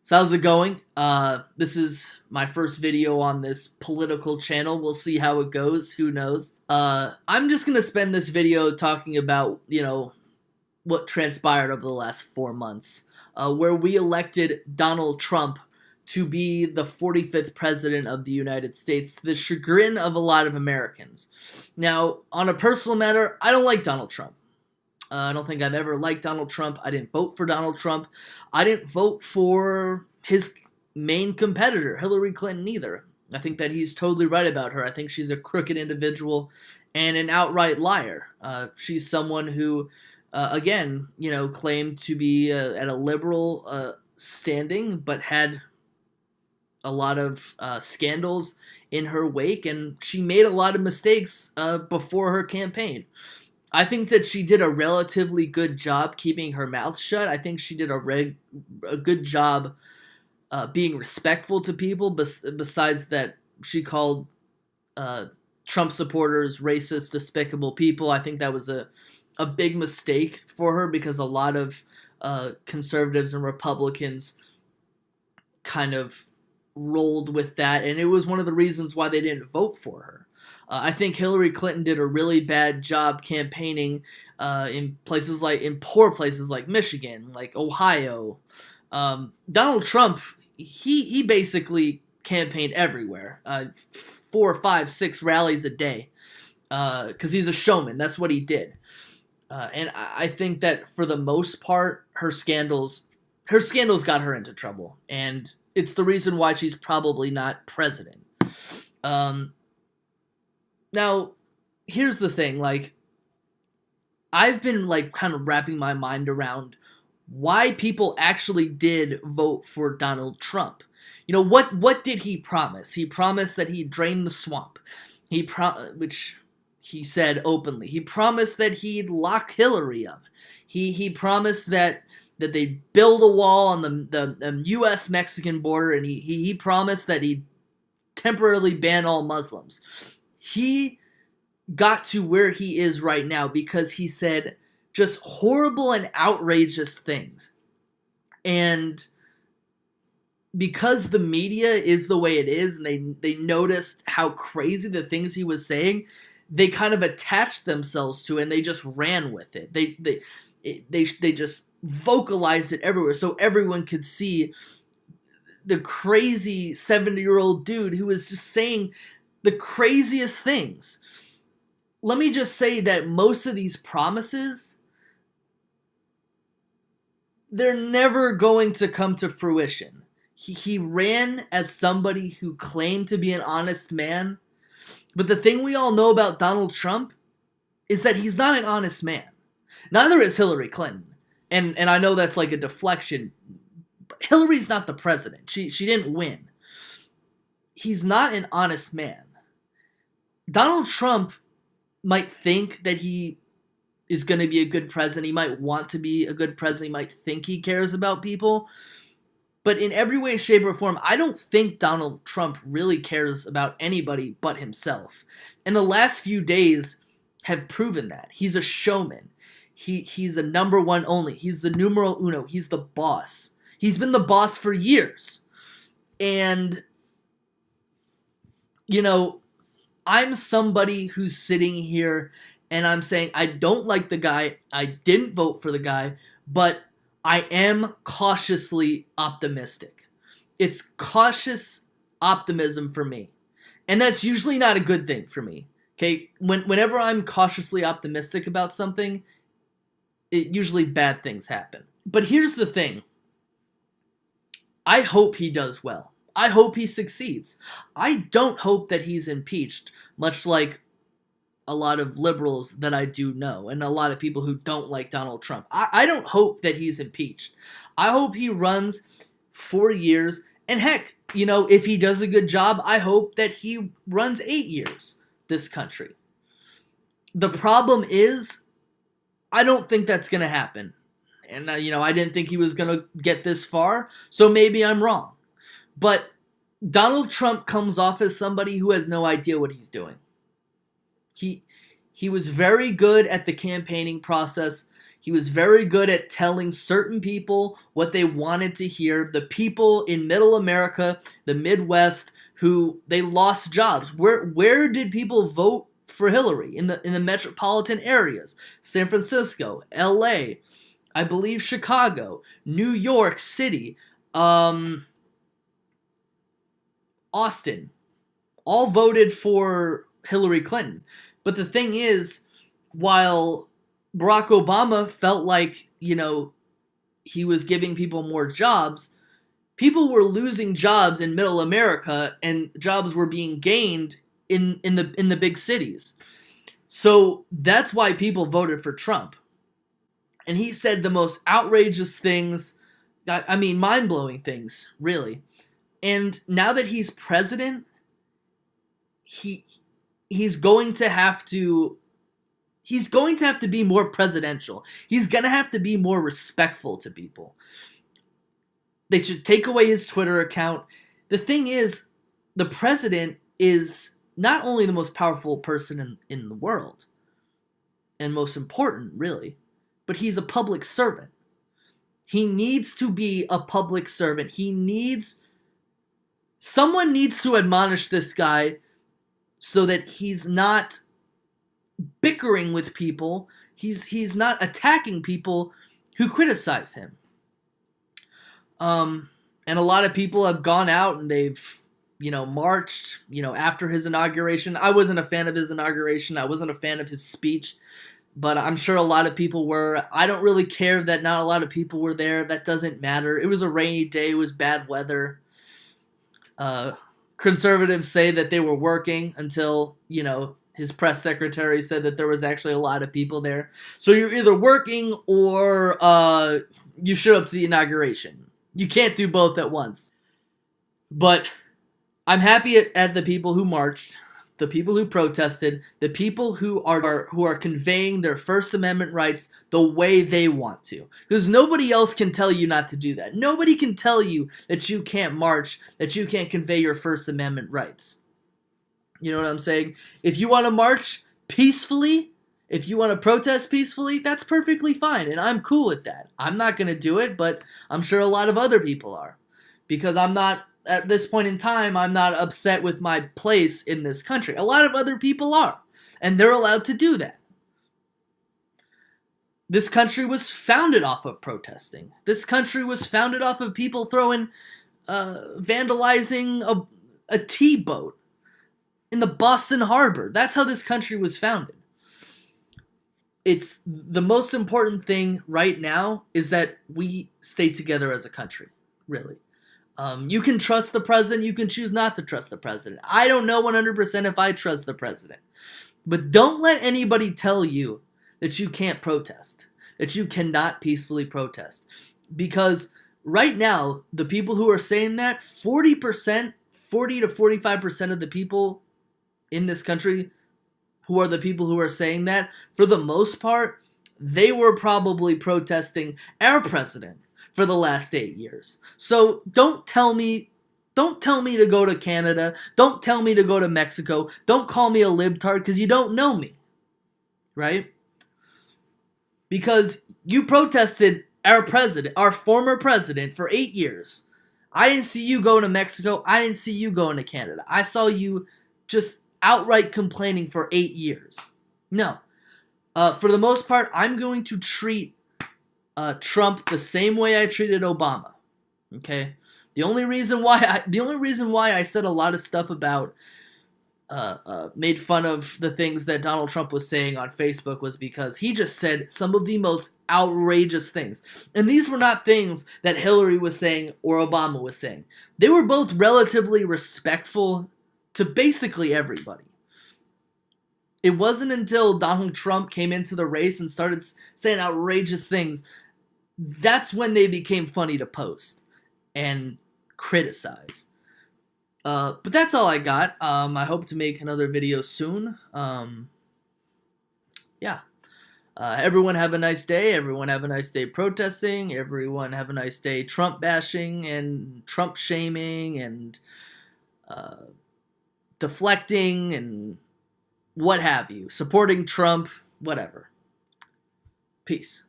So how's it going? This is my first video on this political channel. We'll see how it goes. Who knows? I'm just gonna spend this video talking about, what transpired over the last 4 months, where we elected Donald Trump to be the 45th president of the United States, to the chagrin of a lot of Americans. Now, on a personal matter, I don't like Donald Trump. I don't think I've ever liked Donald Trump. I didn't vote for Donald Trump. I didn't vote for his main competitor, Hillary Clinton, either. I think that he's totally right about her. I think she's a crooked individual and an outright liar. She's someone who, again, claimed to be at a liberal standing, but had a lot of scandals in her wake, and she made a lot of mistakes before her campaign. I think that she did a relatively good job keeping her mouth shut. I think she did a good job being respectful to people, besides that she called Trump supporters racist, despicable people. I think that was a big mistake for her, because a lot of conservatives and Republicans kind of rolled with that, and it was one of the reasons why they didn't vote for her. I think Hillary Clinton did a really bad job campaigning in poor places like Michigan, like Ohio. Donald Trump, he basically campaigned everywhere, 4, 5, 6 rallies a day, because he's a showman. That's what he did. And I think that for the most part, her scandals got her into trouble, and it's the reason why she's probably not president. Now, here's the thing, I've been, kind of wrapping my mind around why people actually did vote for Donald Trump. What did he promise? He promised that he'd drain the swamp, which he said openly. He promised that he'd lock Hillary up. He promised that they'd build a wall on the U.S.-Mexican border, and he promised that he'd temporarily ban all Muslims. He got to where he is right now because he said just horrible and outrageous things. And because the media is the way it is, and they noticed how crazy the things he was saying, they kind of attached themselves to it, and they just ran with it. They just vocalized it everywhere so everyone could see the crazy 70-year-old dude who was just saying the craziest things. Let me just say that most of these promises, they're never going to come to fruition. He ran as somebody who claimed to be an honest man, but the thing we all know about Donald Trump is that he's not an honest man. Neither is Hillary Clinton. And I know that's like a deflection. Hillary's not the president. She didn't win. He's not an honest man. Donald Trump might think that he is going to be a good president. He might want to be a good president. He might think he cares about people. But in every way, shape, or form, I don't think Donald Trump really cares about anybody but himself. And the last few days have proven that. He's a showman. He's the number one only. He's the numero uno. He's the boss. He's been the boss for years. And, I'm somebody who's sitting here and I'm saying I don't like the guy. I didn't vote for the guy, but I am cautiously optimistic. It's cautious optimism for me. And that's usually not a good thing for me. Okay? Whenever I'm cautiously optimistic about something, usually bad things happen. But here's the thing. I hope he does well. I hope he succeeds. I don't hope that he's impeached, much like a lot of liberals that I do know, and a lot of people who don't like Donald Trump. I don't hope that he's impeached. I hope he runs 4 years, and heck, if he does a good job, I hope that he runs 8 years this country. The problem is, I don't think that's going to happen. And, I didn't think he was going to get this far, so maybe I'm wrong. But Donald Trump comes off as somebody who has no idea what he's doing. He was very good at the campaigning process. He was very good at telling certain people what they wanted to hear. The people in Middle America, the Midwest, who they lost jobs. Where did people vote for Hillary? In the metropolitan areas, San Francisco, L.A., I believe Chicago, New York City, Austin, all voted for Hillary Clinton. But the thing is, while Barack Obama felt like, he was giving people more jobs, people were losing jobs in Middle America, and jobs were being gained in the big cities. So that's why people voted for Trump. And he said the most outrageous things, mind-blowing things, really. And now that he's president, he's going to have to be more presidential. He's going to have to be more respectful to people. They should take away his Twitter account. The thing is, the president is not only the most powerful person in the world, and most important, really, but he's a public servant. He needs to be a public servant. Someone needs to admonish this guy so that he's not bickering with people. He's not attacking people who criticize him. And a lot of people have gone out and they've, marched, after his inauguration. I wasn't a fan of his inauguration. I wasn't a fan of his speech, but I'm sure a lot of people were. I don't really care that not a lot of people were there. That doesn't matter. It was a rainy day. It was bad weather. Conservatives say that they were working until, his press secretary said that there was actually a lot of people there. So you're either working or you showed up to the inauguration. You can't do both at once. But I'm happy at the people who marched, the people who protested, the people who are conveying their First Amendment rights the way they want to. Because nobody else can tell you not to do that. Nobody can tell you that you can't march, that you can't convey your First Amendment rights. You know what I'm saying? If you want to march peacefully, if you want to protest peacefully, that's perfectly fine, and I'm cool with that. I'm not going to do it, but I'm sure a lot of other people are. Because at this point in time, I'm not upset with my place in this country. A lot of other people are, and they're allowed to do that. This country was founded off of protesting. This country was founded off of people vandalizing a tea boat in the Boston Harbor. That's how this country was founded. It's the most important thing right now is that we stay together as a country, really. You can trust the president, you can choose not to trust the president. I don't know 100% if I trust the president. But don't let anybody tell you that you can't protest, that you cannot peacefully protest. Because right now, the people who are saying that, 40 to 45% of the people in this country who are the people who are saying that, for the most part, they were probably protesting our president for the last 8 years. So don't tell me to go to Canada. Don't tell me to go to Mexico. Don't call me a libtard because you don't know me. Right? Because you protested our president, our former president, for 8 years. I didn't see you going to Mexico. I didn't see you going to Canada. I saw you just outright complaining for 8 years. No. For the most part, I'm going to treat Trump the same way I treated Obama. Okay? The only reason why I said a lot of stuff about made fun of the things that Donald Trump was saying on Facebook was because he just said some of the most outrageous things. And these were not things that Hillary was saying or Obama was saying. They were both relatively respectful to basically everybody. It wasn't until Donald Trump came into the race and started saying outrageous things, that's when they became funny to post and criticize. But that's all I got. I hope to make another video soon. Yeah. Everyone have a nice day. Everyone have a nice day protesting. Everyone have a nice day Trump bashing and Trump shaming and deflecting and what have you. Supporting Trump, whatever. Peace.